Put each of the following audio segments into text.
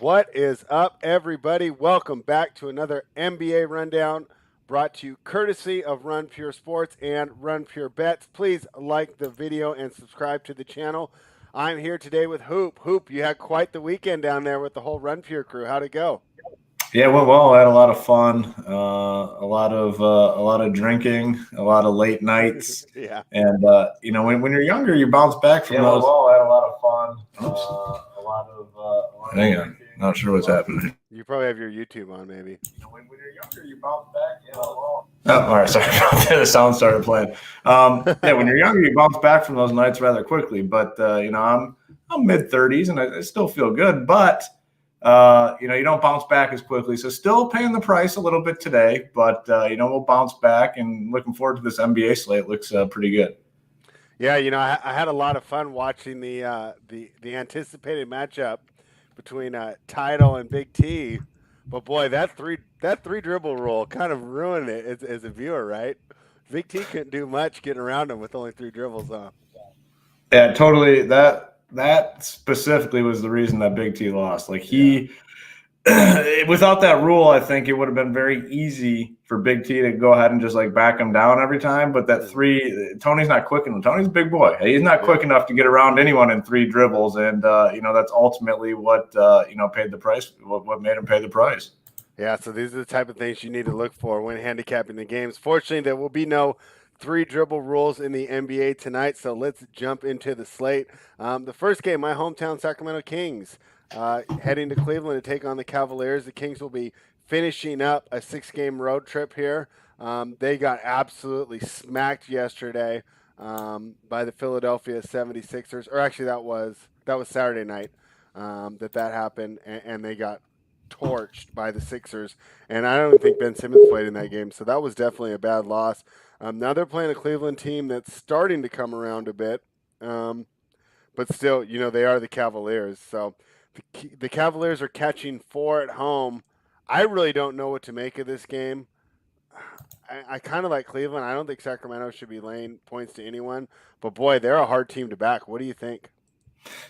What is up, everybody? Welcome back to another NBA Rundown brought to you courtesy of Run Pure Sports and Run Pure Bets. Please like the video and subscribe to the channel. I'm here today with Hoop. Hoop, you had quite the weekend down there with the whole Run Pure crew. How'd it go? Yeah, it went well. I had a lot of fun, a lot of drinking, a lot of late nights, Yeah. and when you're younger, you bounce back from those. I had a lot of fun. Oops. A lot of Hang on, not sure what's happening. You probably have your YouTube on, maybe. when you're younger, you bounce back. Oh, all right. Sorry about that. The sound started playing. Yeah, when you're younger, you bounce back from those nights rather quickly. But I'm mid-30s and I still feel good. But you don't bounce back as quickly. So still paying the price a little bit today. But we'll bounce back and looking forward to this NBA slate. Looks pretty good. Yeah, I had a lot of fun watching the anticipated matchup between Tidal and Big T. But boy, that three dribble rule kind of ruined it as a viewer, right? Big T couldn't do much getting around him with only 3 dribbles on. Yeah, totally. That specifically was the reason that Big T lost. Like without that rule, I think it would have been very easy for Big T to go ahead and just like back him down every time. But that Tony's not quick enough. Tony's a big boy. He's not quick enough to get around anyone in 3 dribbles. And, that's ultimately what, paid the price, what made him pay the price. Yeah, so these are the type of things you need to look for when handicapping the games. Fortunately, there will be no 3 dribble rules in the NBA tonight, so let's jump into the slate. The first game, my hometown Sacramento Kings heading to Cleveland to take on the Cavaliers. The Kings will be finishing up a 6-game road trip here. They got absolutely smacked yesterday by the Philadelphia 76ers. Or actually, that was Saturday night that happened, and they got torched by the Sixers. And I don't think Ben Simmons played in that game, so that was definitely a bad loss. Now they're playing a Cleveland team that's starting to come around a bit, but still, they are the Cavaliers. So the Cavaliers are catching 4 at home. I really don't know what to make of this game. I kind of like Cleveland. I don't think Sacramento should be laying points to anyone. But, boy, they're a hard team to back. What do you think?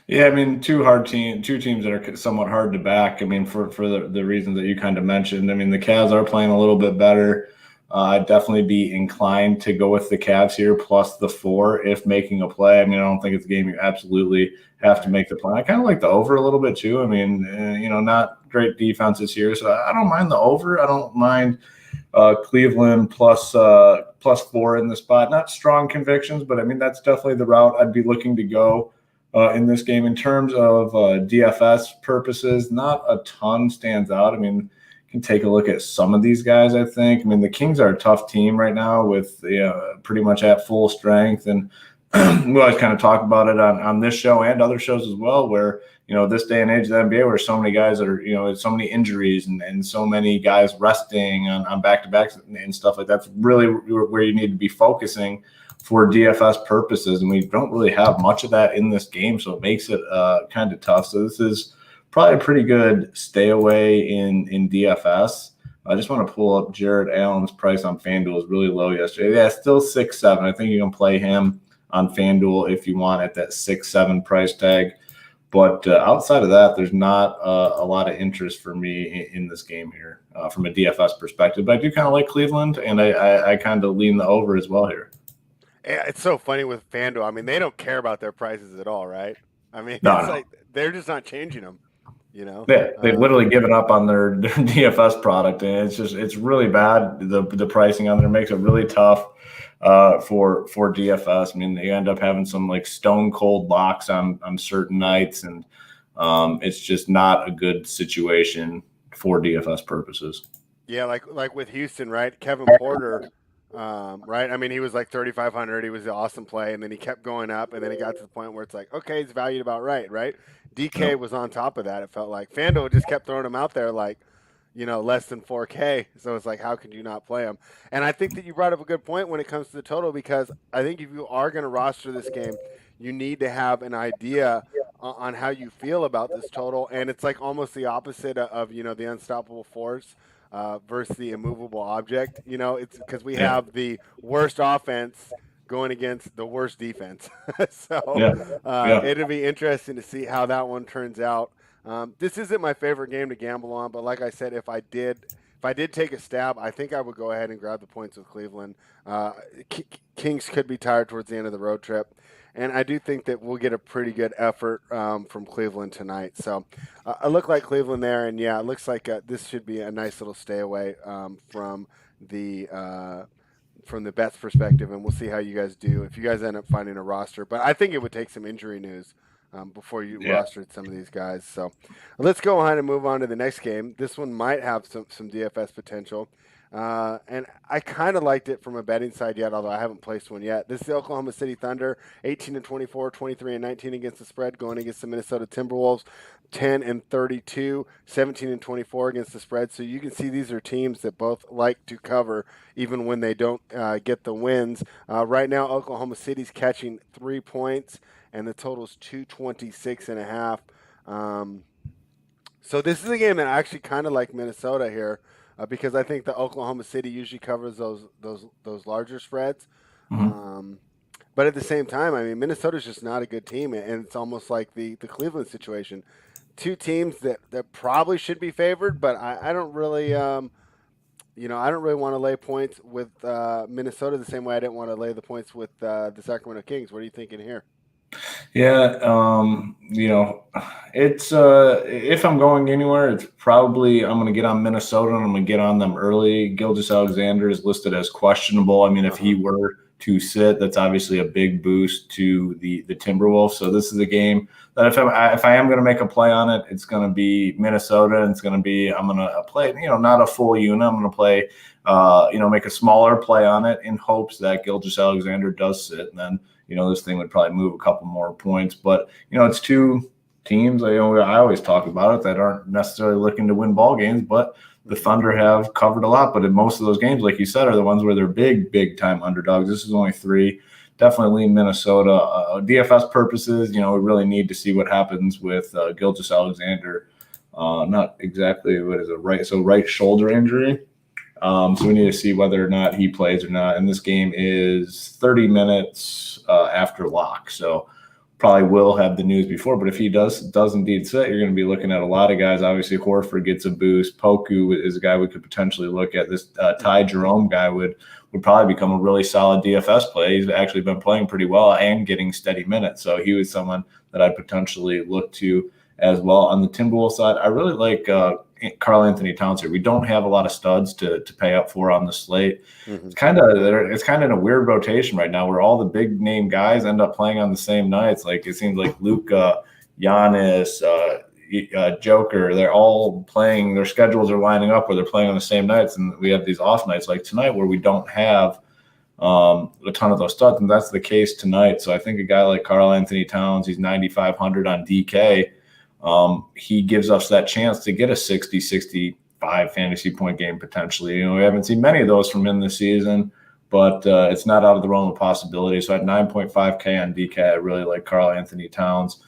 Yeah, I mean, two teams that are somewhat hard to back. I mean, for the reasons that you kind of mentioned. I mean, the Cavs are playing a little bit better. I'd definitely be inclined to go with the Cavs here plus the 4 if making a play. I mean, I don't think it's a game you absolutely have to make the play. I kind of like the over a little bit too. I mean, not great defenses here, so I don't mind the over. I don't mind Cleveland plus 4 in the spot. Not strong convictions, but I mean, that's definitely the route I'd be looking to go in this game. In terms of DFS purposes, not a ton stands out. I mean, can take a look at some of these guys, I think. I mean, the Kings are a tough team right now with pretty much at full strength. And we always kind of talk about it on this show and other shows as well, where, this day and age of the NBA where so many guys are, so many injuries and so many guys resting on back-to-backs and stuff like that. That's really where you need to be focusing for DFS purposes. And we don't really have much of that in this game, so it makes it kind of tough. So this is probably a pretty good stay away in DFS. I just want to pull up Jared Allen's price on FanDuel. It was really low yesterday. Yeah, still 6-7. I think you can play him on FanDuel if you want at that 6-7 price tag. But outside of that, there's not a lot of interest for me in this game here from a DFS perspective. But I do kind of like Cleveland, and I kind of lean the over as well here. Yeah, it's so funny with FanDuel. I mean, they don't care about their prices at all, right? I mean, No. They're just not changing them. Yeah, they've literally given up on their DFS product, and it's really bad. The pricing on there makes it really tough for DFS. I mean, they end up having some like stone cold locks on certain nights, and it's just not a good situation for DFS purposes. Yeah, like with Houston, right? Kevin Porter, right? I mean, he was like 3,500. He was an awesome play, and then he kept going up, and then he got to the point where it's like, okay, he's valued about right? DK was on top of that. It felt like FanDuel just kept throwing him out there like, less than 4K. So it's like, how could you not play him? And I think that you brought up a good point when it comes to the total, because I think if you are going to roster this game, you need to have an idea on how you feel about this total. And it's like almost the opposite of the unstoppable force versus the immovable object. It's because we have the worst offense going against the worst defense. So Yeah. it'll be interesting to see how that one turns out. This isn't my favorite game to gamble on, but like I said, if I did take a stab, I think I would go ahead and grab the points with Cleveland. Uh, Kings could be tired towards the end of the road trip, and I do think that we'll get a pretty good effort from Cleveland tonight. So I look like Cleveland there, and yeah, it looks like this should be a nice little stay away the from the bets perspective, and we'll see how you guys do if you guys end up finding a roster. But I think it would take some injury news before you Yeah. rostered some of these guys. So let's go ahead and move on to the next game. This one might have some DFS potential. And I kind of liked it from a betting side yet, although I haven't placed one yet. This is the Oklahoma City Thunder, 18-24, 23-19 against the spread, going against the Minnesota Timberwolves, 10-32, 17-24 against the spread. So you can see these are teams that both like to cover, even when they don't get the wins. Right now, Oklahoma City's catching 3 points, and the total's 226.5. So this is a game that I actually kind of like Minnesota here because I think the Oklahoma City usually covers those larger spreads. But at the same time, I mean, Minnesota's just not a good team, and it's almost like the Cleveland situation. Two teams that probably should be favored, but I don't really, I don't really want to lay points with Minnesota the same way I didn't want to lay the points with the Sacramento Kings. What are you thinking here? Yeah, it's if I'm going anywhere, it's probably I'm going to get on Minnesota and I'm going to get on them early. Gilgeous-Alexander is listed as questionable. I mean, if he were to sit, that's obviously a big boost to the Timberwolves. So this is a game that if I am going to make a play on it, it's going to be Minnesota, and it's going to be I'm going to play, not a full unit. I'm going to play, make a smaller play on it in hopes that Gilgeous-Alexander does sit, and then this thing would probably move a couple more points. But it's two teams. I always talk about it that aren't necessarily looking to win ball games, but the Thunder have covered a lot. But in most of those games, like you said, are the ones where they're big time underdogs. This is only 3. Definitely Minnesota. DFS purposes, we really need to see what happens with Gilgeous-Alexander. Not exactly what is it, right shoulder injury. So we need to see whether or not he plays or not. And this game is 30 minutes after lock. So probably will have the news before. But if he does indeed sit, you're going to be looking at a lot of guys. Obviously, Horford gets a boost. Poku is a guy we could potentially look at. This Ty Jerome guy would probably become a really solid DFS play. He's actually been playing pretty well and getting steady minutes. So he was someone that I'd potentially look to as well. On the Timberwolves side, I really like Karl Anthony Towns here. We don't have a lot of studs to pay up for on the slate. It's kind of in a weird rotation right now where all the big name guys end up playing on the same nights. Like it seems like Luka, Giannis, Joker, they're all playing. Their schedules are lining up where they're playing on the same nights, and we have these off nights like tonight where we don't have a ton of those studs, and that's the case tonight. So I think a guy like Karl Anthony Towns, he's 9,500 on DK. He gives us that chance to get a 60, 65 fantasy point game potentially. We haven't seen many of those from him this season, but it's not out of the realm of possibility. So at 9.5K on DK, I really like Karl Anthony Towns.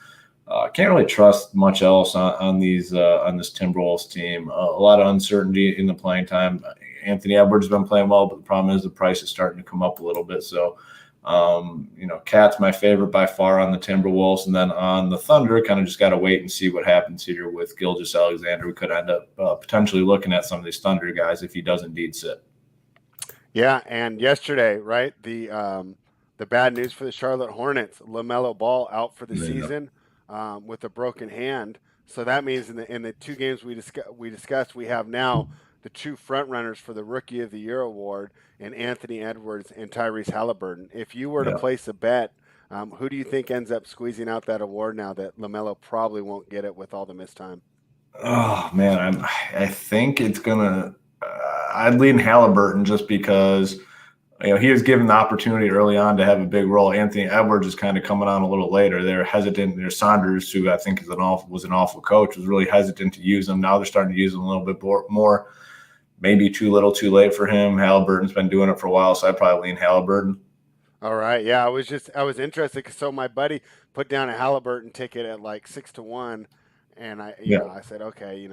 Can't really trust much else on this Timberwolves team. A lot of uncertainty in the playing time. Anthony Edwards has been playing well, but the problem is the price is starting to come up a little bit. So Cat's my favorite by far on the Timberwolves, and then on the Thunder, kind of just got to wait and see what happens here with Gilgeous-Alexander. We could end up potentially looking at some of these Thunder guys if he does indeed sit. Yeah, and yesterday, right, the bad news for the Charlotte Hornets: LaMelo Ball out for the season with a broken hand. So that means in the 2 games we discussed, we have now the 2 front runners for the Rookie of the Year award, and Anthony Edwards and Tyrese Halliburton. If you were to place a bet, who do you think ends up squeezing out that award now that LaMelo probably won't get it with all the missed time? Oh man, I think it's gonna. I'd lean Halliburton just because he was given the opportunity early on to have a big role. Anthony Edwards is kind of coming on a little later. They're hesitant. There's Saunders, who I think was an awful coach, was really hesitant to use him. Now they're starting to use him a little bit more. Maybe too little, too late for him. Halliburton's been doing it for a while, so I'd probably lean Halliburton. All right, yeah, I was interested because so my buddy put down a Halliburton ticket at like 6-1, and I said, okay,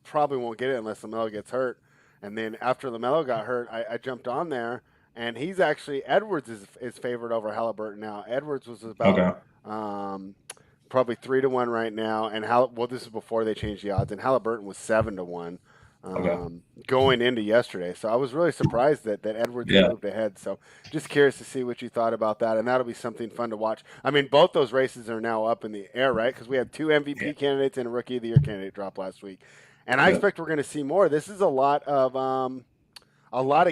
probably won't get it unless LaMelo gets hurt. And then after LaMelo got hurt, I jumped on there, and he's actually Edwards is favored over Halliburton now. Edwards was about Okay. um, probably 3-1 right now, and this is before they changed the odds, and Halliburton was 7-1 Okay. going into yesterday. So I was really surprised that Edwards had Yeah. moved ahead. So just curious to see what you thought about that, and that'll be something fun to watch. I mean, both those races are now up in the air, right? Because we had 2 MVP candidates and a Rookie of the Year candidate drop last week, and I Yeah. expect we're going to see more. This is a lot of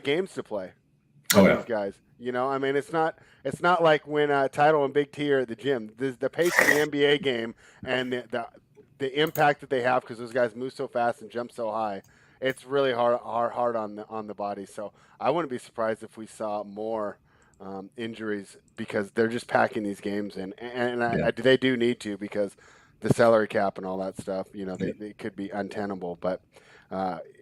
games to play for Oh, yeah. these guys. You know, I mean, it's not like when Title and Big T are at the gym. The pace of the NBA game and the impact that they have because those guys move so fast and jump so high. It's really hard on the body. So I wouldn't be surprised if we saw more injuries because they're just packing these games in, and they do need to because the salary cap and all that stuff. You know, they could be untenable, but.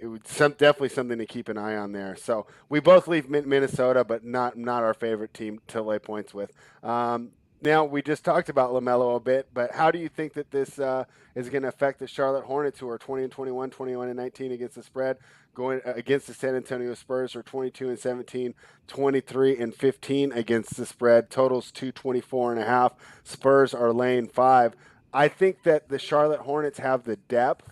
It would definitely something to keep an eye on there. So we both leave Minnesota, but not our favorite team to lay points with. Now we just talked about LaMelo a bit, but how do you think that this is going to affect the Charlotte Hornets, who are 20-21, 21-19 against the spread, going against the San Antonio Spurs, who are 22-17, 23-15 against the spread. Totals 224.5. Spurs are laying 5. I think that the Charlotte Hornets have the depth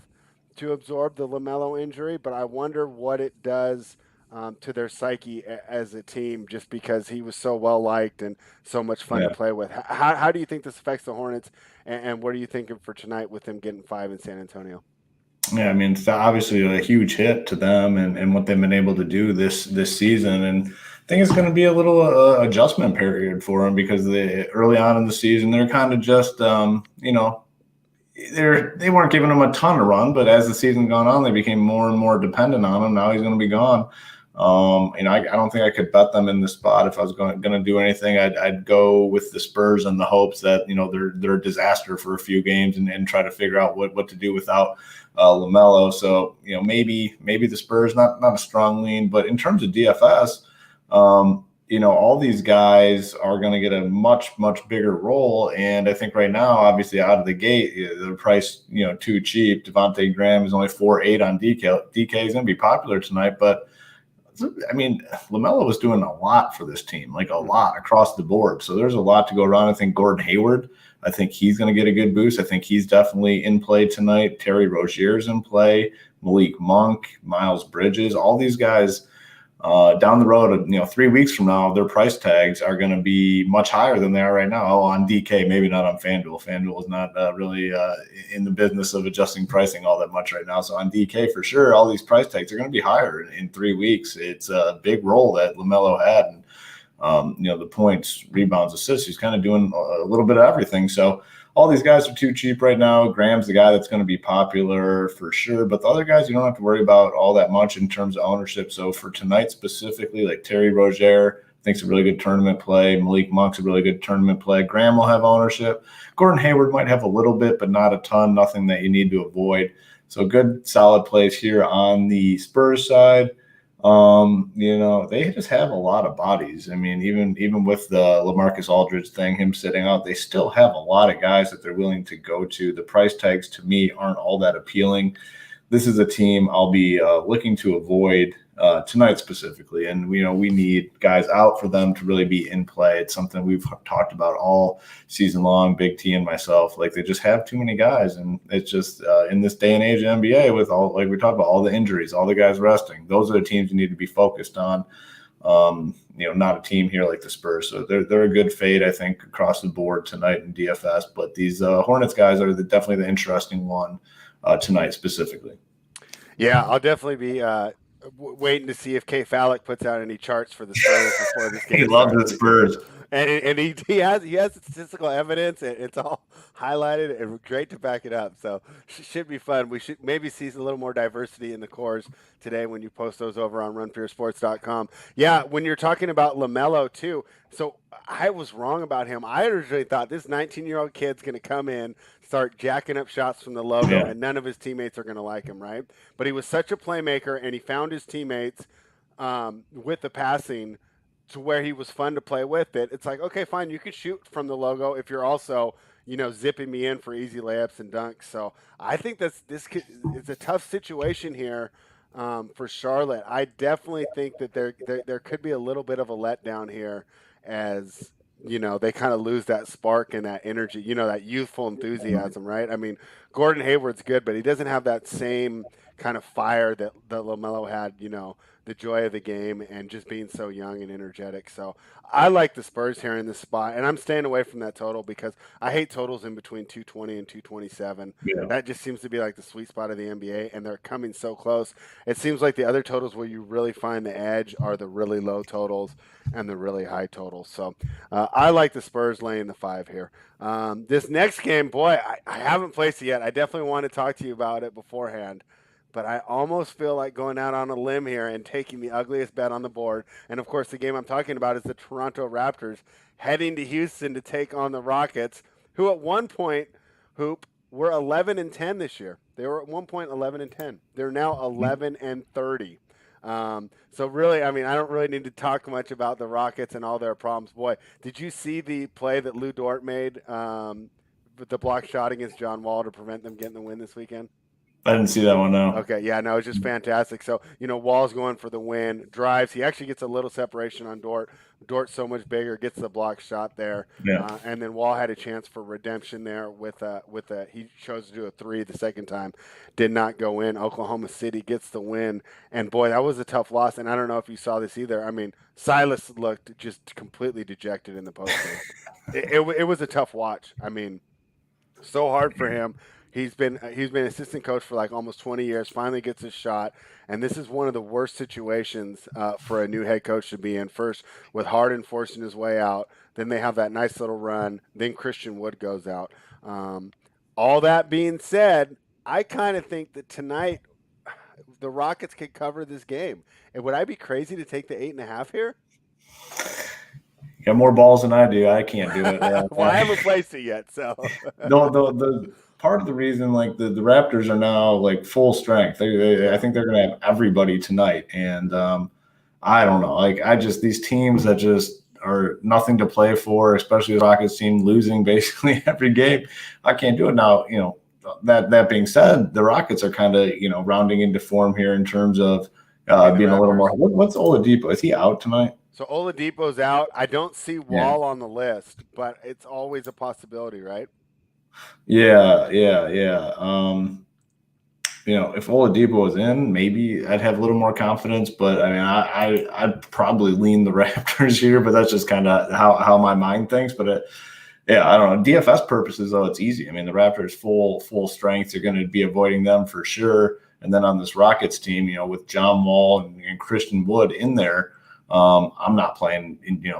to absorb the LaMelo injury, but I wonder what it does to their psyche as a team, just because he was so well liked and so much fun to play with. How do you think this affects the Hornets, and what are you thinking for tonight with them getting 5 in San Antonio? Yeah, I mean, it's obviously a huge hit to them and what they've been able to do this season. And I think it's going to be a little adjustment period for them because early on in the season, they're kind of just, they weren't giving him a ton of run, but as the season gone on, they became more and more dependent on him. Now he's going to be gone. I don't think I could bet them in the spot. If I was going to do anything, I'd go with the Spurs in the hopes that, they're a disaster for a few games and try to figure out what to do without LaMelo. So, maybe the Spurs, not a strong lean, but in terms of DFS, all these guys are going to get a much, much bigger role. And I think right now, obviously out of the gate, the price, too cheap. Devontae Graham is only 4.8 on DK. DK is going to be popular tonight, but I mean, LaMelo was doing a lot for this team, like a lot across the board. So there's a lot to go around. I think Gordon Hayward, I think he's going to get a good boost. I think he's definitely in play tonight. Terry Rozier's in play. Malik Monk, Miles Bridges, all these guys down the road, 3 weeks from now, their price tags are going to be much higher than they are right now. On DK, maybe not on FanDuel. FanDuel is not really in the business of adjusting pricing all that much right now. So on DK, for sure, all these price tags are going to be higher in 3 weeks. It's a big role that LaMelo had. And, the points, rebounds, assists, he's kind of doing a little bit of everything. So all these guys are too cheap right now. Graham's the guy that's going to be popular for sure. But the other guys, you don't have to worry about all that much in terms of ownership. So for tonight specifically, like Terry Rozier, I think it's a really good tournament play. Malik Monk's a really good tournament play. Graham will have ownership. Gordon Hayward might have a little bit, but not a ton, nothing that you need to avoid. So good, solid plays here on the Spurs side. They just have a lot of bodies. I mean, even with the LaMarcus Aldridge thing, him sitting out, they still have a lot of guys that they're willing to go to. The price tags to me aren't all that appealing. This is a team I'll be looking to avoid tonight specifically. And, we need guys out for them to really be in play. It's something we've talked about all season long, Big T and myself. Like, they just have too many guys. And it's just in this day and age of NBA with all, like we talked about, all the injuries, all the guys resting, those are the teams you need to be focused on. Not a team here like the Spurs. So they're a good fade, I think, across the board tonight in DFS. But these Hornets guys are definitely the interesting one tonight specifically. Yeah, I'll definitely be waiting to see if Kay Fallick puts out any charts for the Spurs before this game. He loves the Spurs. And he has statistical evidence, and it's all highlighted and great to back it up. So it should be fun. We should maybe see a little more diversity in the cores today when you post those over on runforyoursports.com. Yeah, when you're talking about LaMelo too. So I was wrong about him. I originally thought this 19-year-old kid's going to come in, start jacking up shots from the logo, and none of his teammates are going to like him, right? But he was such a playmaker, and he found his teammates with the passing to where he was fun to play with. It's like, okay, fine, you can shoot from the logo if you're also, zipping me in for easy layups and dunks. So I think it's a tough situation here for Charlotte. I definitely think that there could be a little bit of a letdown here as they kind of lose that spark and that energy, that youthful enthusiasm, right? I mean, Gordon Hayward's good, but he doesn't have that same kind of fire that LaMelo had, the joy of the game and just being so young and energetic. So I like the Spurs here in this spot, and I'm staying away from that total because I hate totals in between 220 and 227. Yeah. That just seems to be like the sweet spot of the NBA, and they're coming so close. It seems like the other totals where you really find the edge are the really low totals and the really high totals. So I like the Spurs laying the 5 here. This next game, boy, I haven't placed it yet. I definitely want to talk to you about it beforehand. But I almost feel like going out on a limb here and taking the ugliest bet on the board. And of course, the game I'm talking about is the Toronto Raptors heading to Houston to take on the Rockets, who at one point, Hoop, were 11-10 this year. They were at one point 11-10. They're now 11-30. So really, I mean, I don't really need to talk much about the Rockets and all their problems. Boy, did you see the play that Lou Dort made with the block shot against John Wall to prevent them getting the win this weekend? I didn't see that one, no. Okay, yeah, no, it's just fantastic. So, Wall's going for the win, drives. He actually gets a little separation on Dort. Dort's so much bigger, gets the block shot there. Yeah. And then Wall had a chance for redemption there with he chose to do a 3 the second time, did not go in. Oklahoma City gets the win. And boy, that was a tough loss. And I don't know if you saw this either. I mean, Silas looked just completely dejected in the postgame. it was a tough watch. I mean, so hard for him. He's been assistant coach for like almost 20 years. Finally gets his shot, and this is one of the worst situations for a new head coach to be in. First, with Harden forcing his way out, then they have that nice little run. Then Christian Wood goes out. All that being said, I kind of think that tonight the Rockets could cover this game. And would I be crazy to take the 8.5 here? You got more balls than I do. I can't do it. Well, I haven't placed it yet, so no. The part of the reason, like the Raptors are now like full strength. I think they're going to have everybody tonight, and I don't know. Like these teams that just are nothing to play for, especially the Rockets team losing basically every game. I can't do it now. That being said, the Rockets are kind of rounding into form here in terms of being a little more. What's Oladipo? Is he out tonight? So Oladipo's out. I don't see Wall on the list, but it's always a possibility, right? Yeah. If Oladipo was in, maybe I'd have a little more confidence. But I mean, I'd probably lean the Raptors here. But that's just kind of how my mind thinks. But I don't know. DFS purposes, though, it's easy. I mean, the Raptors full strength. You're going to be avoiding them for sure. And then on this Rockets team, with John Wall and Christian Wood in there. I'm not playing,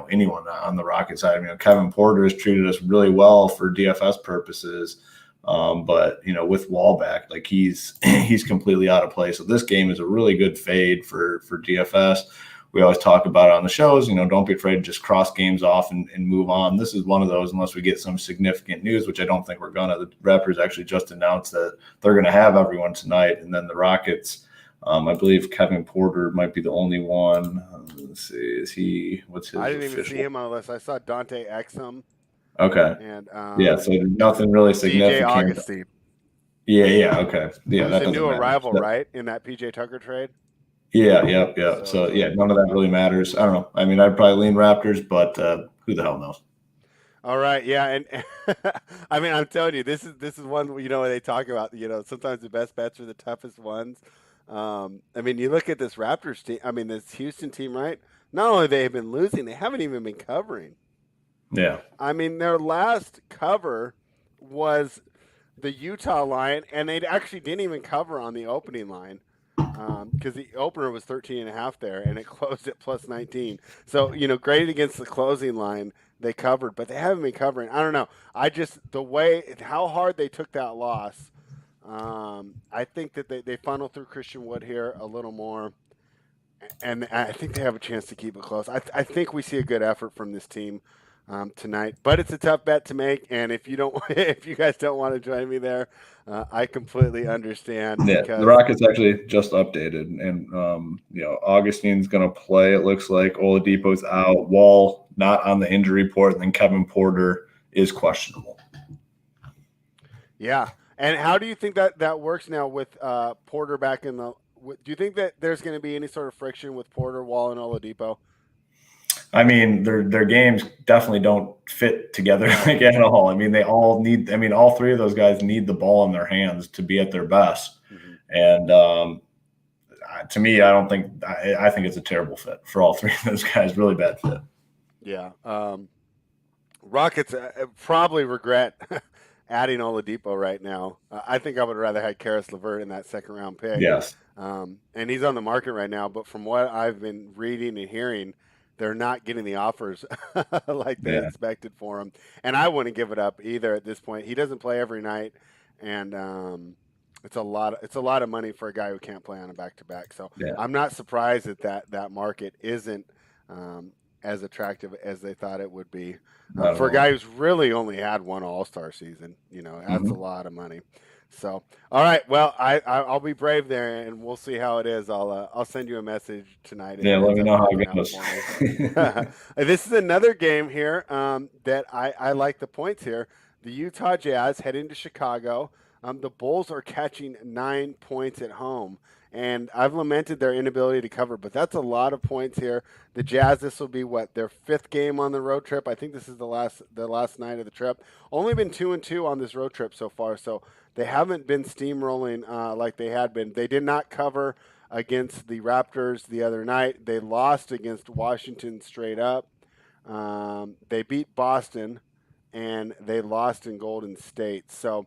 anyone on the Rocket side. I mean, Kevin Porter has treated us really well for DFS purposes, but with Wall back, like he's completely out of play. So this game is a really good fade for DFS. We always talk about it on the shows. Don't be afraid to just cross games off and move on. This is one of those, unless we get some significant news, which I don't think we're gonna. The Raptors actually just announced that they're gonna have everyone tonight, and then the Rockets. I believe Kevin Porter might be the only one. Let's see. What's his? I didn't official? even see him on the list. I saw Dante Exum. Okay. And so nothing really significant. DJ Augustine. Yeah. Okay. Yeah, that's a new arrival, right? In that PJ Tucker trade. Yeah. So none of that really matters. I don't know. I mean, I'd probably lean Raptors, but who the hell knows? All right, yeah, and I mean, I'm telling you, this is one when they talk about sometimes the best bets are the toughest ones. I mean, you look at this Raptors team. I mean, this Houston team, right? Not only they've been losing, they haven't even been covering. Yeah. I mean, their last cover was the Utah line, and they actually didn't even cover on the opening line because the opener was 13.5 there, and it closed at plus 19. So, graded against the closing line, they covered, but they haven't been covering. I don't know. How hard they took that loss. I think that they funnel through Christian Wood here a little more, and I think they have a chance to keep it close. I think we see a good effort from this team tonight, but it's a tough bet to make. And if you guys don't want to join me there, I completely understand. Yeah, the Rockets actually just updated, and Augustine's going to play. It looks like Oladipo's out, Wall not on the injury report, and then Kevin Porter is questionable. Yeah. And how do you think that works now with Porter back in the Do you think that there's going to be any sort of friction with Porter, Wall, and Oladipo? I mean, their games definitely don't fit together like at all. I mean, they all need. I mean, all three of those guys need the ball in their hands to be at their best. Mm-hmm. And to me, I don't think. I think it's a terrible fit for all three of those guys. Really bad fit. Yeah. Rockets probably regret adding Oladipo right now. I think I would rather have Karis LeVert in that second round pick. Yes. And he's on the market right now. But from what I've been reading and hearing, they're not getting the offers like they expected for him. And I wouldn't give it up either at this point. He doesn't play every night, and it's a lot of money for a guy who can't play on a back-to-back. So I'm not surprised that market isn't as attractive as they thought it would be for a guy who's really only had one All-Star season. That's a lot of money. So, all right. Well, I'll be brave there, and we'll see how it is. I'll send you a message tonight. Yeah, let me know how it goes. This is another game here that I like the points here. The Utah Jazz heading to Chicago. The Bulls are catching 9 points at home, and I've lamented their inability to cover, but that's a lot of points here. The Jazz, this will be their 5th game on the road trip. I think this is the last night of the trip. Only been 2-2 on this road trip so far, so they haven't been steamrolling like they had been. They did not cover against the Raptors the other night. They lost against Washington straight up. They beat Boston, and they lost in Golden State. So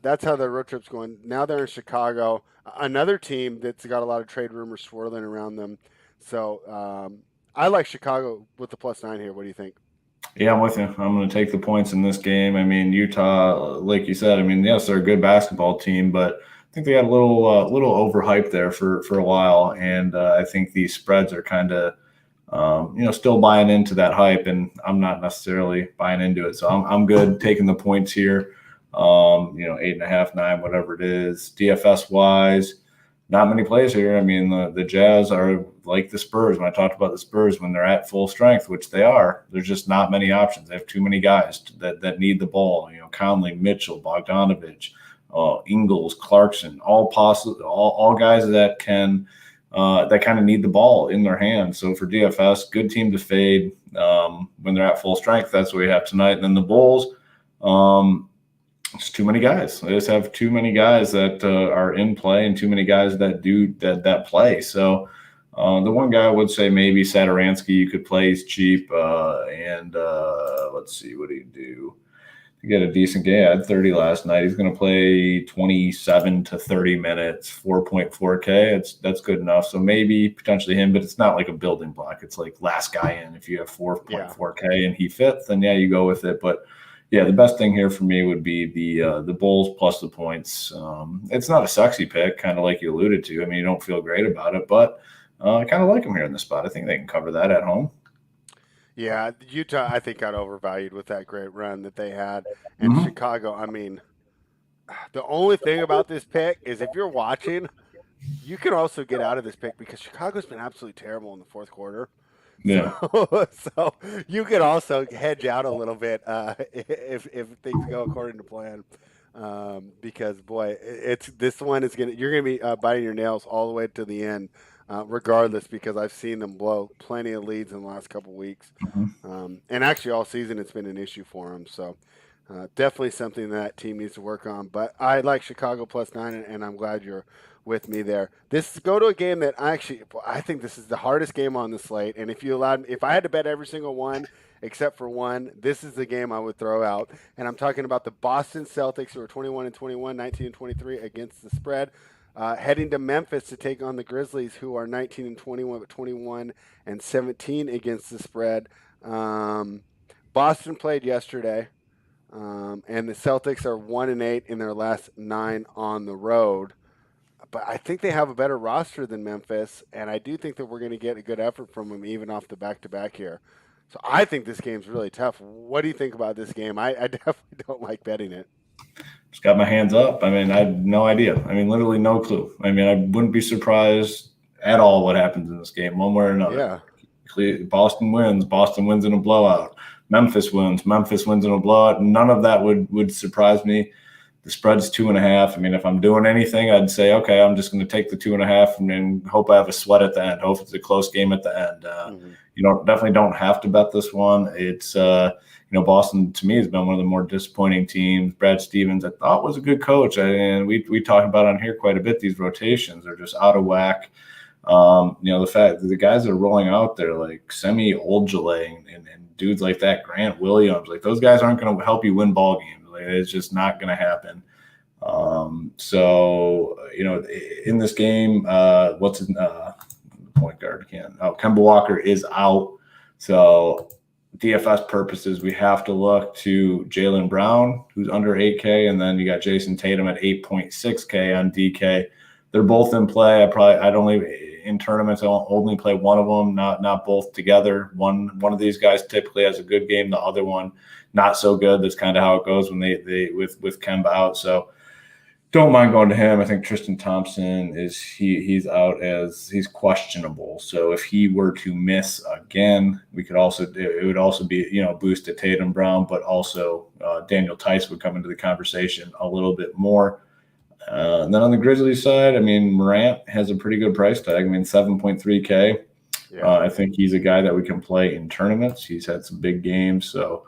that's how their road trip's going. Now they're in Chicago, another team that's got a lot of trade rumors swirling around them. So I like Chicago with the +9 here. What do you think? Yeah, I'm with you. I'm going to take the points in this game. I mean, Utah, like you said, I mean, yes, they're a good basketball team, but I think they got a little overhyped there for a while, and I think these spreads are kind of still buying into that hype, and I'm not necessarily buying into it. So I'm good taking the points here. 8.5, 9, whatever it is. DFS wise, not many plays here. I mean, the Jazz are like the Spurs. When I talked about the Spurs, when they're at full strength, which they are, there's just not many options. They have too many guys that need the ball. Conley, Mitchell, Bogdanovich, Ingles, Clarkson, all guys that can that kind of need the ball in their hands. So for DFS, good team to fade when they're at full strength. That's what we have tonight. And then the Bulls, it's too many guys. They just have too many guys that are in play and too many guys that play. So the one guy I would say maybe Satoransky you could play. He's cheap. And let's see, what do you do? He got a decent game. I had 30 last night. He's going to play 27 to 30 minutes, 4.4K. That's good enough. So maybe potentially him, but it's not like a building block. It's like last guy in. If you have 4.4K and he fits, then you go with it. But yeah, the best thing here for me would be the Bulls plus the points. It's not a sexy pick, kind of like you alluded to. I mean, you don't feel great about it, but I kind of like them here in the spot. I think they can cover that at home. Yeah, Utah, I think, got overvalued with that great run that they had. And Chicago, I mean, the only thing about this pick is if you're watching, you can also get out of this pick because Chicago's been absolutely terrible in the fourth quarter. Yeah. So you could also hedge out a little bit if things go according to plan. Because boy, you're gonna be biting your nails all the way to the end, regardless. Because I've seen them blow plenty of leads in the last couple of weeks, and actually all season it's been an issue for them. So definitely something that team needs to work on. But I like Chicago +9, and I'm glad you're with me there. Go to a game that I think this is the hardest game on the slate. And if I had to bet every single one except for one, this is the game I would throw out. And I'm talking about the Boston Celtics, who are 21-21, 19-23 against the spread, heading to Memphis to take on the Grizzlies, who are 19-21, but 21-17 against the spread. Boston played yesterday, and the Celtics are 1-8 in their last 9 on the road. But I think they have a better roster than Memphis, and I do think that we're going to get a good effort from them even off the back-to-back here. So I think this game's really tough. What do you think about this game? I definitely don't like betting it. Just got my hands up. I mean, I had no idea. I mean, literally no clue. I mean, I wouldn't be surprised at all what happens in this game, one way or another. Yeah. Boston wins in a blowout. Memphis wins in a blowout. None of that would surprise me. The spread's 2.5. I mean, if I'm doing anything, I'd say, okay, I'm just going to take the 2.5 and then hope I have a sweat at the end. Hope it's a close game at the end. You definitely don't have to bet this one. It's Boston to me has been one of the more disappointing teams. Brad Stevens, I thought, was a good coach, and we talk about on here quite a bit. These rotations are just out of whack. The fact that the guys that are rolling out there like Semi Oljale and dudes like that, Grant Williams, like those guys aren't going to help you win ball games. Like, it's just not going to happen. In this game, what's his point guard again? Oh, Kemba Walker is out. So DFS purposes, we have to look to Jaylen Brown, who's under 8K, and then you got Jason Tatum at 8.6K on DK. They're both in play. I'd only in tournaments, I'll only play one of them, not both together. One of these guys typically has a good game, the other one not so good. That's kind of how it goes when they with Kemba out. So don't mind going to him. I think Tristan Thompson he's out as he's questionable. So if he were to miss again, it would also be a boost to Tatum Brown, but also Daniel Tice would come into the conversation a little bit more. And then on the Grizzlies side, I mean, Morant has a pretty good price tag. I mean, 7.3K. Yeah. I think he's a guy that we can play in tournaments. He's had some big games. So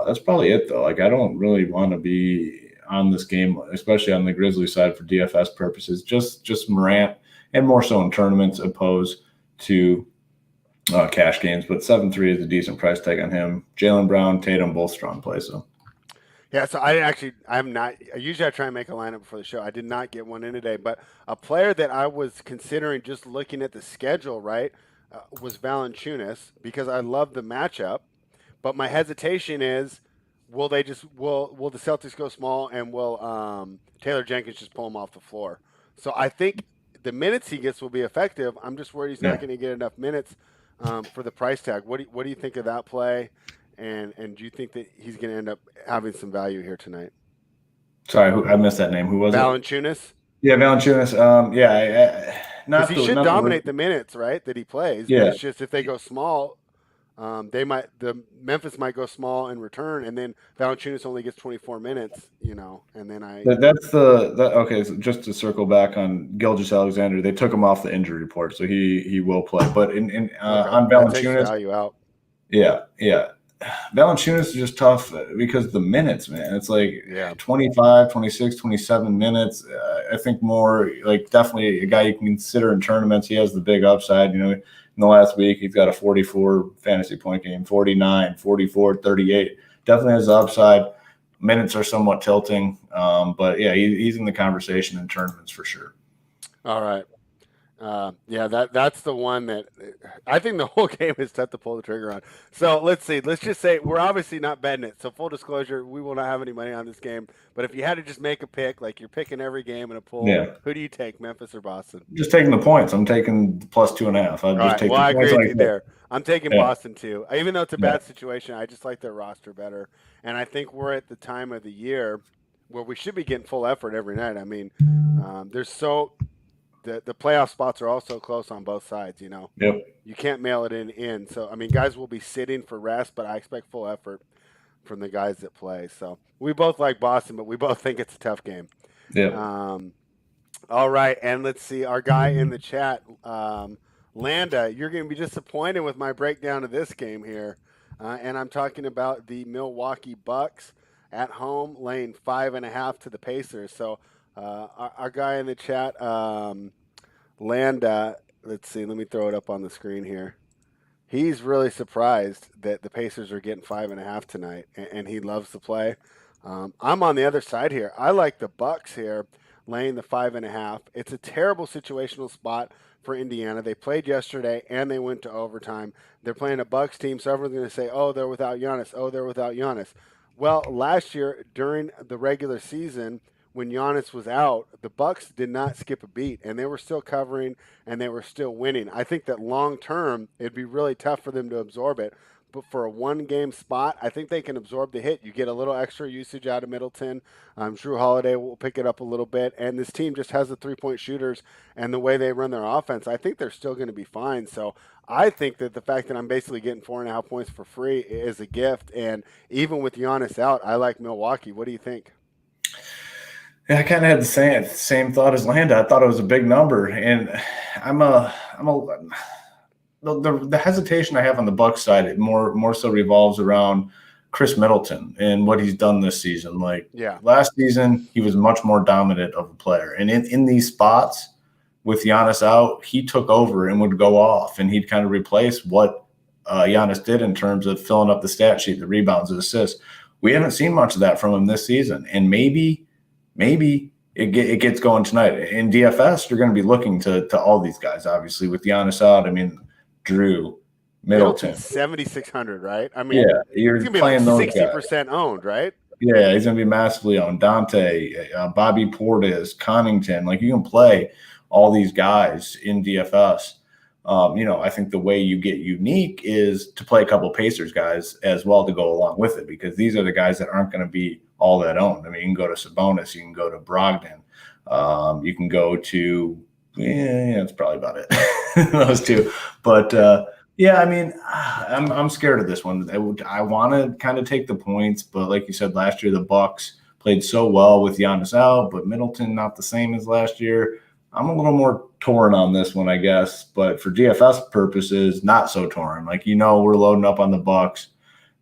that's probably it, though. Like, I don't really want to be on this game, especially on the Grizzlies side for DFS purposes. Just Morant, and more so in tournaments opposed to cash games. But 7.3 is a decent price tag on him. Jaylen Brown, Tatum, both strong plays, so. Yeah, so I'm not. Usually I try and make a lineup before the show. I did not get one in today, but a player that I was considering just looking at the schedule, right, was Valanciunas, because I love the matchup. But my hesitation is, will the Celtics go small, and will Taylor Jenkins just pull him off the floor? So I think the minutes he gets will be effective. I'm just worried he's not going to get enough minutes for the price tag. What do you think of that play? And do you think that he's going to end up having some value here tonight? Sorry, I missed that name. Who was Valanciunas? Yeah, Valanciunas. Because he should dominate the minutes, right, that he plays. Yeah. But it's just if they go small, Memphis might go small in return, and then Valanciunas only gets 24 minutes, and then okay. So just to circle back on Gilgeous-Alexander, they took him off the injury report, so he will play. But on Valanciunas, that takes value out. Yeah. Valanciunas is just tough because the minutes, man. It's like 25, 26, 27 minutes. I think more like definitely a guy you can consider in tournaments. He has the big upside. In the last week, he's got a 44 fantasy point game, 49, 44, 38. Definitely has the upside. Minutes are somewhat tilting. But yeah, he's in the conversation in tournaments for sure. All right. That's the one that I think the whole game is tough to pull the trigger on. So let's see. Let's just say we're obviously not betting it. So full disclosure, we will not have any money on this game. But if you had to just make a pick, like you're picking every game in a pool, who do you take, Memphis or Boston? Just taking the points. I'm taking plus 2.5. I agree with you there. I'm taking Boston too. Even though it's a bad situation, I just like their roster better. And I think we're at the time of the year where we should be getting full effort every night. I mean, the playoff spots are also close on both sides, Yep. You can't mail it in. So, I mean, guys will be sitting for rest, but I expect full effort from the guys that play. So we both like Boston, but we both think it's a tough game. Yeah. All right. And let's see, our guy in the chat, Landa, you're going to be disappointed with my breakdown of this game here. And I'm talking about the Milwaukee Bucks at home laying 5.5 to the Pacers. So our guy in the chat, Landa, let's see, let me throw it up on the screen here. He's really surprised that the Pacers are getting 5.5 tonight, and he loves to play. I'm on the other side here. I like the Bucks here, laying the 5.5. It's a terrible situational spot for Indiana. They played yesterday, and they went to overtime. They're playing a Bucks team, so everyone's going to say, oh, they're without Giannis. Oh, they're without Giannis. Well, last year during the regular season, when Giannis was out, the Bucks did not skip a beat, and they were still covering, and they were still winning. I think that long term, it'd be really tough for them to absorb it. But for a one-game spot, I think they can absorb the hit. You get a little extra usage out of Middleton. Drew Holiday will pick it up a little bit. And this team just has the three-point shooters, and the way they run their offense, I think they're still going to be fine. So I think that the fact that I'm basically getting 4.5 points for free is a gift. And even with Giannis out, I like Milwaukee. What do you think? Yeah, I kind of had the same thought as Landa. I thought it was a big number, and I'm a the hesitation I have on the Bucks side, it more so revolves around Chris Middleton and what he's done this season. Like Yeah. last season, he was much more dominant of a player, and in these spots with Giannis out, he took over and would go off, and he'd kind of replace what Giannis did in terms of filling up the stat sheet, the rebounds, the assists. We haven't seen much of that from him this season, and maybe it gets going tonight. In DFS, you're going to be looking to all these guys, obviously, with Giannis out. I mean, Drew, Middleton. 7,600, right? I mean, Yeah, you're he's gonna be playing like those guys. 60% owned, right? Yeah, he's going to be massively on Dante, Bobby Portis, Connington. Like you can play all these guys in DFS. I think the way you get unique is to play a couple Pacers guys as well to go along with it, because these are the guys that aren't going to be all that owned. I mean, you can go to Sabonis, you can go to Brogdon, you can go to that's probably about it. Those two, but I mean, I'm scared of this one. I want to kind of take the points, but like you said, last year the Bucks played so well with Giannis out, but Middleton not the same as last year. I'm a little more torn on this one, I guess, but for DFS purposes, not so torn. Like, we're loading up on the Bucks,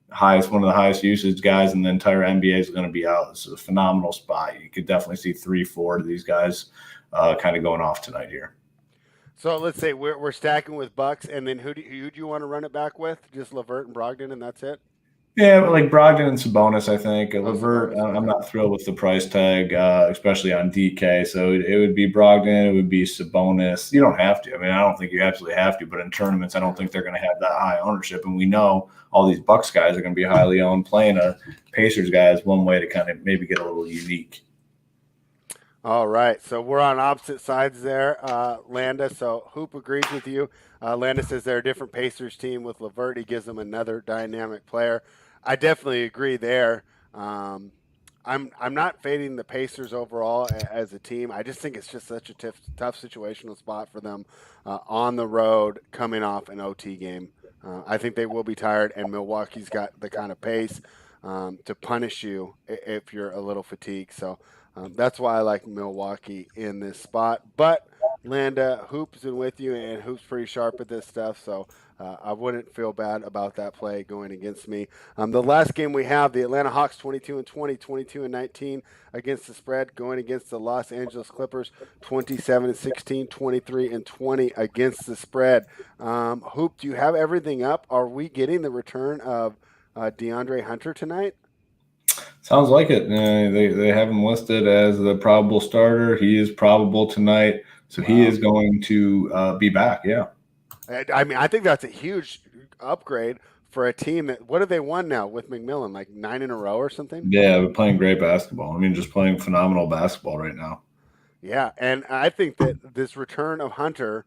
one of the highest usage guys, and the entire NBA is going to be out. This is a phenomenal spot. You could definitely see 3-4 of these guys kind of going off tonight here. So let's say we're stacking with Bucks, and then who do you want to run it back with? Just LeVert and Brogdon, and that's it? Yeah, like Brogdon and Sabonis, I think. LeVert, Sabonis, I'm not thrilled with the price tag, especially on DK. So it would be Brogdon, it would be Sabonis. You don't have to. I mean, I don't think you absolutely have to, but in tournaments, I don't think they're going to have that high ownership. And we know all these Bucks guys are going to be highly owned. Playing a Pacers guy is one way to kind of maybe get a little unique. All right, so we're on opposite sides there, Landa. So Hoop agrees with you. Landa says they're a different Pacers team with LeVert. He gives them another dynamic player. I definitely agree there. I'm not fading the Pacers overall as a team. I just think it's just such a tough situational spot for them on the road coming off an OT game. I think they will be tired, and Milwaukee's got the kind of pace to punish you if you're a little fatigued. So that's why I like Milwaukee in this spot. But Landa, Hoop's been with you, and Hoop's pretty sharp at this stuff, so I wouldn't feel bad about that play going against me. The last game we have, the Atlanta Hawks 22-20, 22-19 against the spread, going against the Los Angeles Clippers 27-16, 23-20 against the spread. Hoop, do you have everything up? Are we getting the return of DeAndre Hunter tonight? Sounds like it. They have him listed as the probable starter. He is probable tonight, so wow. He is going to be back. Yeah. I mean, I think that's a huge upgrade for a team that. What have they won now with McMillan? Like 9 in a row or something? Yeah, they're playing great basketball. I mean, just playing phenomenal basketball right now. Yeah, and I think that this return of Hunter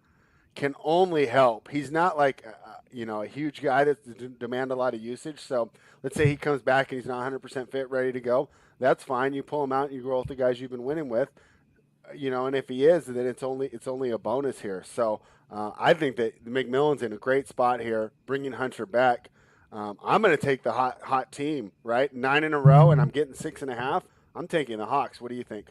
can only help. He's not like a huge guy that demand a lot of usage. So let's say he comes back and he's not 100% fit, ready to go. That's fine. You pull him out and you roll with the guys you've been winning with. And if he is, then it's only a bonus here. So I think that McMillan's in a great spot here, bringing Hunter back. I'm going to take the hot team, right? 9 in a row, and I'm getting 6.5. I'm taking the Hawks. What do you think?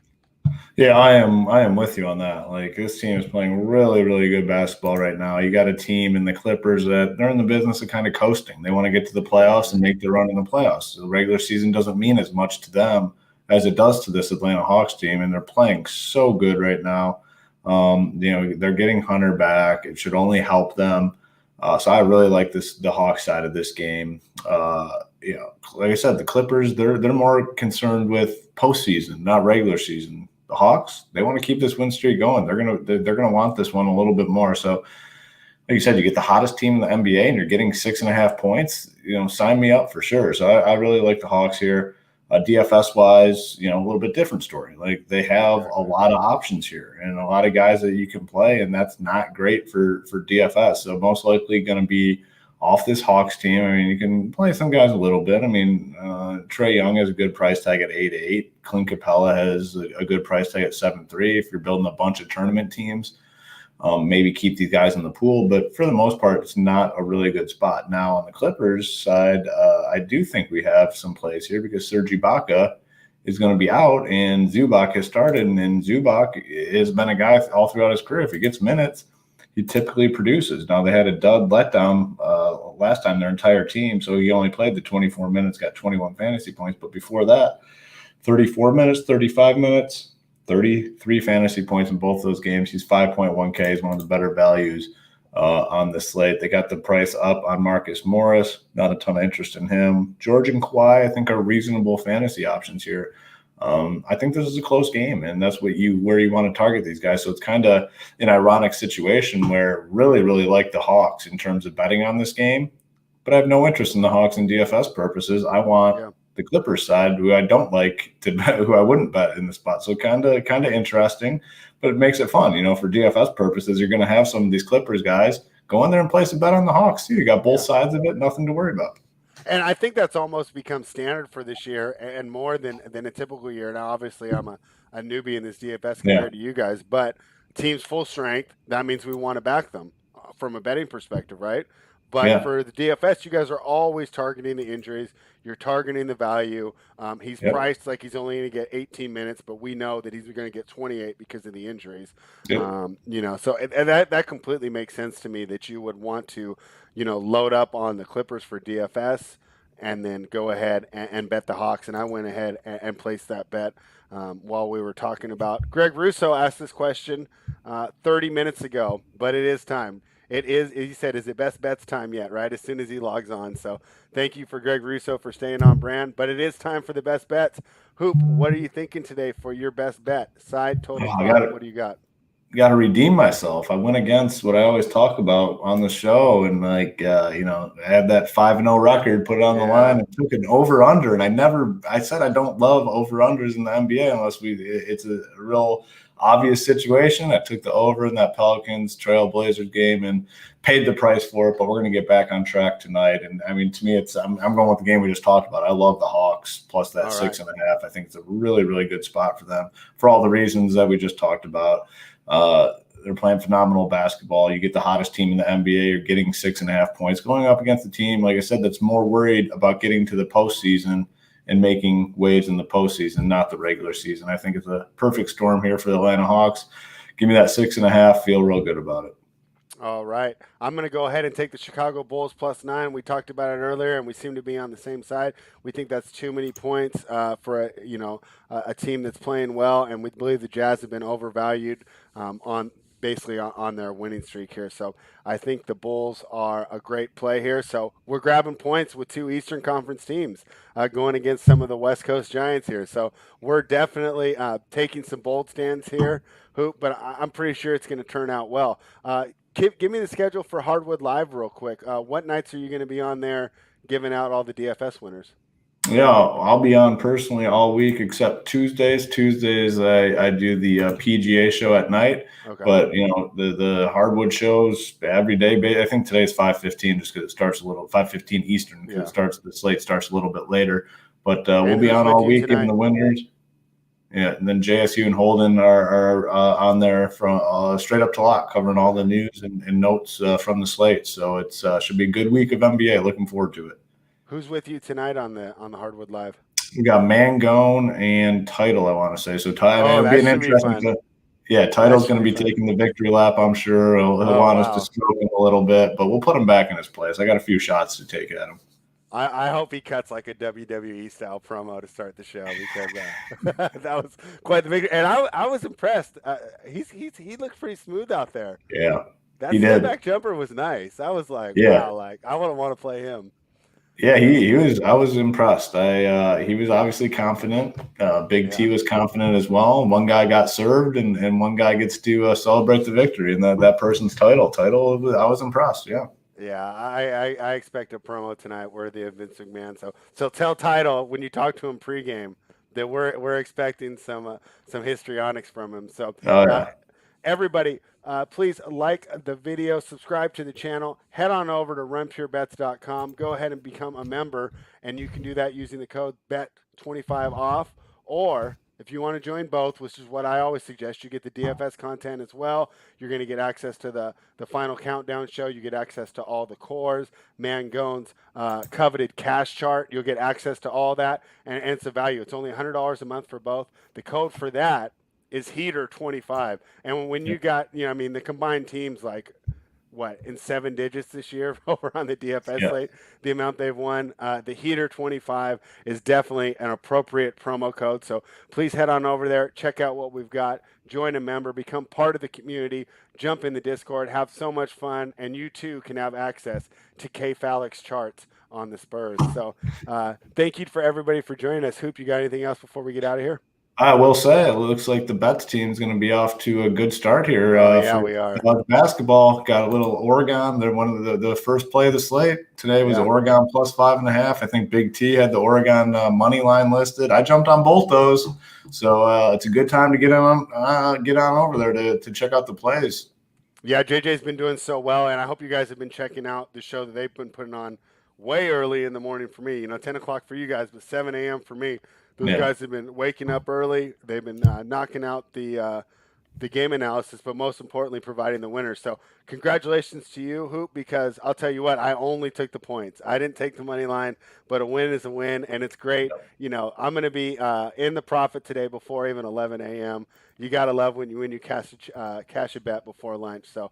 Yeah, I am with you on that. Like, this team is playing really, really good basketball right now. You got a team in the Clippers that they're in the business of kind of coasting. They want to get to the playoffs and make their run in the playoffs. The regular season doesn't mean as much to them as it does to this Atlanta Hawks team, and they're playing so good right now. They're getting Hunter back. It should only help them. So I really like the Hawks side of this game. Like I said, the Clippers, they're more concerned with postseason, not regular season. The Hawks, they want to keep this win streak going. They're gonna want this one a little bit more. So, like you said, you get the hottest team in the NBA and you're getting 6.5 points. Sign me up for sure. So I really like the Hawks here. DFS wise, a little bit different story. Like, they have a lot of options here and a lot of guys that you can play, and that's not great for DFS. So most likely going to be off this Hawks team. I mean, you can play some guys a little bit. I mean, Trae Young has a good price tag at 8-8. Clint Capella has a good price tag at 7-3. If you're building a bunch of tournament teams, maybe keep these guys in the pool. But for the most part, it's not a really good spot. Now, on the Clippers side, I do think we have some plays here because Serge Ibaka is going to be out, and Zubac has started. And Zubac has been a guy all throughout his career. If he gets minutes, he typically produces. Now, they had a dud letdown last time, their entire team, so he only played the 24 minutes, got 21 fantasy points. But before that, 34 minutes, 35 minutes, 33 fantasy points in both those games. He's 5.1K. He's one of the better values on the slate. They got the price up on Marcus Morris. Not a ton of interest in him. George and Kawhi, I think, are reasonable fantasy options here. I think this is a close game, and that's where you want to target these guys. So it's kind of an ironic situation where really, really like the Hawks in terms of betting on this game, but I have no interest in the Hawks in DFS purposes. I want the Clippers side, who I don't like to bet, who I wouldn't bet in the spot. So kind of interesting, but it makes it fun. For DFS purposes, you're going to have some of these Clippers guys go in there and place a bet on the Hawks too. You got both sides of it, nothing to worry about. And I think that's almost become standard for this year, and more than a typical year. Now, obviously, I'm a newbie in this DFS compared to you guys, but teams full strength, that means we want to back them from a betting perspective, right? But for the DFS, you guys are always targeting the injuries. You're targeting the value. He's priced like he's only going to get 18 minutes, but we know that he's going to get 28 because of the injuries. So and that completely makes sense to me that you would want to, load up on the Clippers for DFS and then go ahead and bet the Hawks. And I went ahead and placed that bet while we were talking about. Greg Russo asked this question 30 minutes ago, but it is time. It is, he said, is it best bets time yet, right? As soon as he logs on. So thank you for Greg Russo for staying on brand. But it is time for the best bets. Hoop, what are you thinking today for your best bet? Side, total, what do you got? Got to redeem myself. I went against what I always talk about on the show, and I had that 5-0 record, put it on the line, and took an over/under. And I said I don't love over/unders in the NBA unless it's a real obvious situation. I took the over in that Pelicans Trailblazers game and paid the price for it. But we're going to get back on track tonight. And I mean, to me, I'm going with the game we just talked about. I love the Hawks plus that 6.5. I think it's a really, really good spot for them for all the reasons that we just talked about. They're playing phenomenal basketball. You get the hottest team in the NBA. You're getting 6.5 points going up against the team, like I said, that's more worried about getting to the postseason and making waves in the postseason, not the regular season. I think it's a perfect storm here for the Atlanta Hawks. Give me that 6.5. Feel real good about it. All right. I'm going to go ahead and take the Chicago Bulls +9. We talked about it earlier, and we seem to be on the same side. We think that's too many points for a team that's playing well, and we believe the Jazz have been overvalued on their winning streak here. So I think the Bulls are a great play here. So we're grabbing points with two Eastern Conference teams going against some of the West Coast Giants here. So we're definitely taking some bold stands here, Hoop, but I'm pretty sure it's going to turn out well. Give me the schedule for Hardwood Live real quick. What nights are you going to be on there giving out all the DFS winners? Yeah, I'll be on personally all week except Tuesdays. Tuesdays I do the PGA show at night, but the hardwood shows every day. I think today's 5:15 just because it starts a little 5:15 Eastern because the slate starts a little bit later. But we'll be on all week giving the winners. Yeah, and then JSU and Holden are on there from straight up to lock, covering all the news and notes from the slate. So it should be a good week of NBA. Looking forward to it. Who's with you tonight on the Hardwood Live? We got Mangone and Title, I want to say. So Title, it'll be an interesting. Title's going to be taking the victory lap. I'm sure he'll want us to stroke him a little bit, but we'll put him back in his place. I got a few shots to take at him. I hope he cuts like a WWE style promo to start the show because that was quite the victory. And I was impressed. He looked pretty smooth out there. Yeah, that step-back jumper was nice. I was like, wow, like I wouldn't want to play him. Yeah, he was. I was impressed. He was obviously confident. Big T was confident as well. One guy got served, and one guy gets to celebrate the victory, and that person's title. I was impressed. Yeah. Yeah, I expect a promo tonight worthy of Vince McMahon. So tell Title when you talk to him pregame that we're expecting some histrionics from him. So everybody. Please like the video, subscribe to the channel, head on over to runpurebets.com. Go ahead and become a member, and you can do that using the code BET25OFF, or If you want to join both, which is what I always suggest, you get the DFS content as well. You're going to get access to the final countdown show. You get access to all the cores, Mangone's coveted cash chart. You'll get access to all that, and it's a value. It's only $100 a month for both. The code for that is Heater25. And when you got, I mean, the combined teams like what in 7 digits this year over on the DFS Yeah. slate, the amount they've won. The Heater 25 is definitely an appropriate promo code. So please head on over there, check out what we've got, join a member, become part of the community, jump in the Discord, have so much fun, and you too can have access to K-Falix charts on the Spurs. So thank you for everybody for joining us. Hoop, you got anything else before we get out of here? I will say it looks like the Bets team is going to be off to a good start here. Yeah, for we are. college basketball. Got a little Oregon. They're one of the first play of the slate. Today was Oregon plus 5.5. I think Big T had the Oregon money line listed. I jumped on both those. So it's a good time to get on over there to check out the plays. Yeah, JJ's been doing so well, and I hope you guys have been checking out the show that they've been putting on way early in the morning for me. 10 o'clock for you guys, but 7 a.m. for me. Those guys have been waking up early. They've been knocking out the game analysis, but most importantly, providing the winners. So congratulations to you, Hoop, because I'll tell you what, I only took the points. I didn't take the money line, but a win is a win, and it's great. I'm going to be in the profit today before even 11 a.m. You got to love when you cash a bet before lunch. So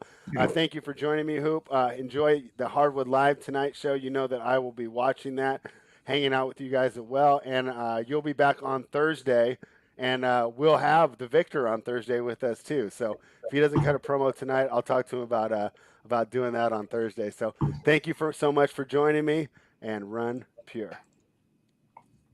thank you for joining me, Hoop. Enjoy the Hardwood Live Tonight show. You know that I will be watching that, hanging out with you guys as well, and you'll be back on Thursday. And we'll have the Victor on Thursday with us too. So if he doesn't cut a promo tonight, I'll talk to him about doing that on Thursday. So thank you so much for joining me, and run pure.